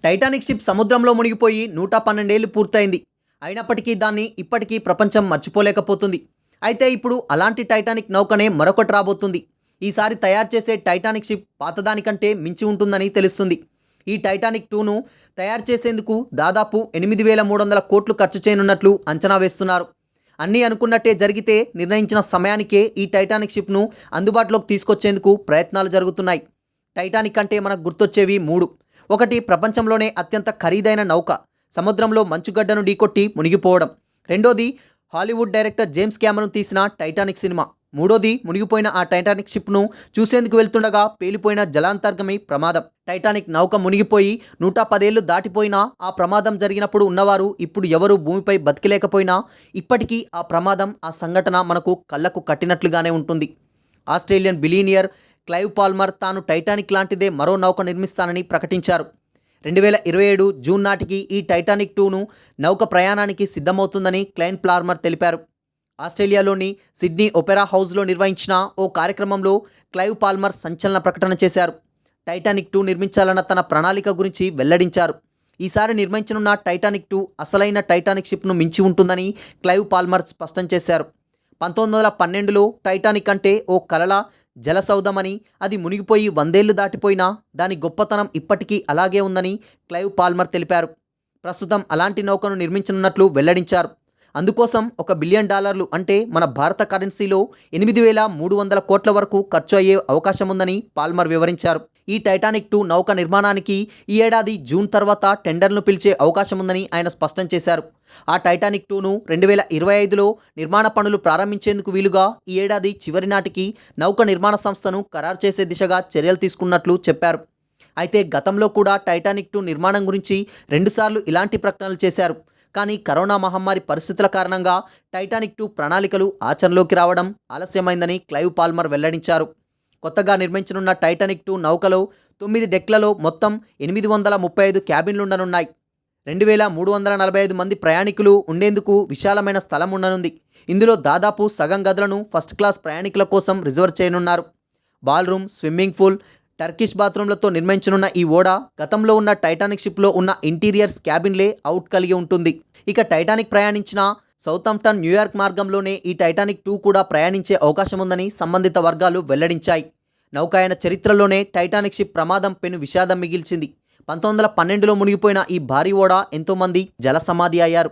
Titanic ship సముద్రంలో మునిగిపోయి 112 ఏళ్లు పూర్తయింది. అయినప్పటికీ దాన్ని ఇప్పటికీ ప్రపంచం మర్చిపోలేకపోతుంది. అయితే ఇప్పుడు అలాంటి టైటానిక్ నౌకనే మరొకటి రాబోతుంది. ఈసారి తయారు చేసే టైటానిక్ షిప్ పాతదానికంటే మించి ఉంటుందని తెలుస్తుంది. ఈ టైటానిక్ 2ను తయారు చేసేందుకు దాదాపు 8,300 కోట్లు ఖర్చు చేయనున్నట్లు అంచనా వేస్తున్నారు. అన్నీ అనుకున్నట్టే జరిగితే నిర్ణయించిన సమయానికే ఈ టైటానిక్ షిప్ను అందుబాటులోకి తీసుకొచ్చేందుకు ప్రయత్నాలు జరుగుతున్నాయి. టైటానిక్ అంటే మనకు గుర్తొచ్చేవి 3. ఒకటి, ప్రపంచంలోనే అత్యంత ఖరీదైన నౌక, సముద్రంలో మంచుగడ్డను ఢీకొట్టి మునిగిపోవడం. రెండోది, హాలీవుడ్ డైరెక్టర్ జేమ్స్ కెమెరూన్ తీసిన టైటానిక్ సినిమా. మూడోది, మునిగిపోయిన ఆ టైటానిక్ షిప్ను చూసేందుకు వెళ్తుండగా పేలిపోయిన జలాంతర్గామి ప్రమాదం. టైటానిక్ నౌక మునిగిపోయి 110 ఏళ్లు దాటిపోయినా ఆ ప్రమాదం జరిగినప్పుడు ఉన్నవారు ఇప్పుడు ఎవరూ భూమిపై బతికలేకపోయినా ఇప్పటికీ ఆ ప్రమాదం, ఆ సంఘటన మనకు కళ్ళకు కట్టినట్లుగానే ఉంటుంది. ఆస్ట్రేలియన్ బిలియనియర్ క్లైవ్ పాల్మర్ తాను టైటానిక్ లాంటిదే మరో నౌక నిర్మిస్తానని ప్రకటించారు. 2027 జూన్ నాటికి ఈ టైటానిక్ 2ను నౌక ప్రయాణానికి సిద్ధమవుతుందని క్లైవ్ పాల్మర్ తెలిపారు. ఆస్ట్రేలియాలోని సిడ్నీ ఒపెరా హౌస్లో నిర్వహించిన ఓ కార్యక్రమంలో క్లైవ్ పాల్మర్ సంచలన ప్రకటన చేశారు. టైటానిక్ 2 నిర్మించాలన్న తన ప్రణాళిక గురించి వెల్లడించారు. ఈసారి నిర్మించనున్న టైటానిక్ 2 అసలైన టైటానిక్ షిప్ను మించి ఉంటుందని క్లైవ్ పాల్మర్ స్పష్టం చేశారు. 1912లో టైటానిక్ అంటే ఓ కలల జలసౌధమని, అది మునిగిపోయి 100 ఏళ్లు దాటిపోయినా దాని గొప్పతనం ఇప్పటికీ అలాగే ఉందని క్లైవ్ పాల్మర్ తెలిపారు. ప్రస్తుతం అలాంటి నౌకను నిర్మించనున్నట్లు వెల్లడించారు. అందుకోసం $1 బిలియన్ అంటే మన భారత కరెన్సీలో 8,300 కోట్ల వరకు ఖర్చు అయ్యే అవకాశం ఉందని పాల్మర్ వివరించారు. ఈ టైటానిక్ 2 నౌక నిర్మాణానికి ఈ ఏడాది జూన్ తర్వాత టెండర్లను పిలిచే అవకాశం ఉందని ఆయన స్పష్టం చేశారు. ఆ టైటానిక్ 2ను 2025లో నిర్మాణ పనులు ప్రారంభించేందుకు వీలుగా ఈ ఏడాది చివరి నాటికి నౌక నిర్మాణ సంస్థను ఖరారు చేసే దిశగా చర్యలు తీసుకున్నట్లు చెప్పారు. అయితే గతంలో కూడా టైటానిక్ 2 నిర్మాణం గురించి 2 సార్లు ఇలాంటి ప్రకటనలు చేశారు. కానీ కరోనా మహమ్మారి పరిస్థితుల కారణంగా టైటానిక్ 2 ప్రణాళికలు ఆచరణలోకి రావడం ఆలస్యమైందని క్లైవ్ పాల్మర్ వెల్లడించారు. కొత్తగా నిర్మించనున్న టైటానిక్ 2 నౌకలో 9 డెక్లలో మొత్తం 835 క్యాబిన్లుండనున్నాయి. 2,345 మంది ప్రయాణికులు ఉండేందుకు విశాలమైన స్థలం ఉండనుంది. ఇందులో దాదాపు సగం గదులను ఫస్ట్ క్లాస్ ప్రయాణికుల కోసం రిజర్వ్ చేయనున్నారు. బాల్రూమ్, స్విమ్మింగ్ పూల్, టర్కిష్ బాత్రూంలతో నిర్మించనున్న ఈ ఓడ గతంలో ఉన్న టైటానిక్ షిప్లో ఉన్న ఇంటీరియర్స్ క్యాబిన్లే అవుట్ కలిగి ఉంటుంది. ఇక టైటానిక్ ప్రయాణించిన సౌతాంప్టన్ న్యూయార్క్ మార్గంలోనే ఈ టైటానిక్ 2 కూడా ప్రయాణించే అవకాశం ఉందని సంబంధిత వర్గాలు వెల్లడించాయి. నౌకాయన చరిత్రలోనే టైటానిక్ షిప్ ప్రమాదం పెను విషాదం మిగిల్చింది. 1912లో మునిగిపోయిన ఈ భారీ ఓడ ఎంతోమంది జల సమాధి అయ్యారు.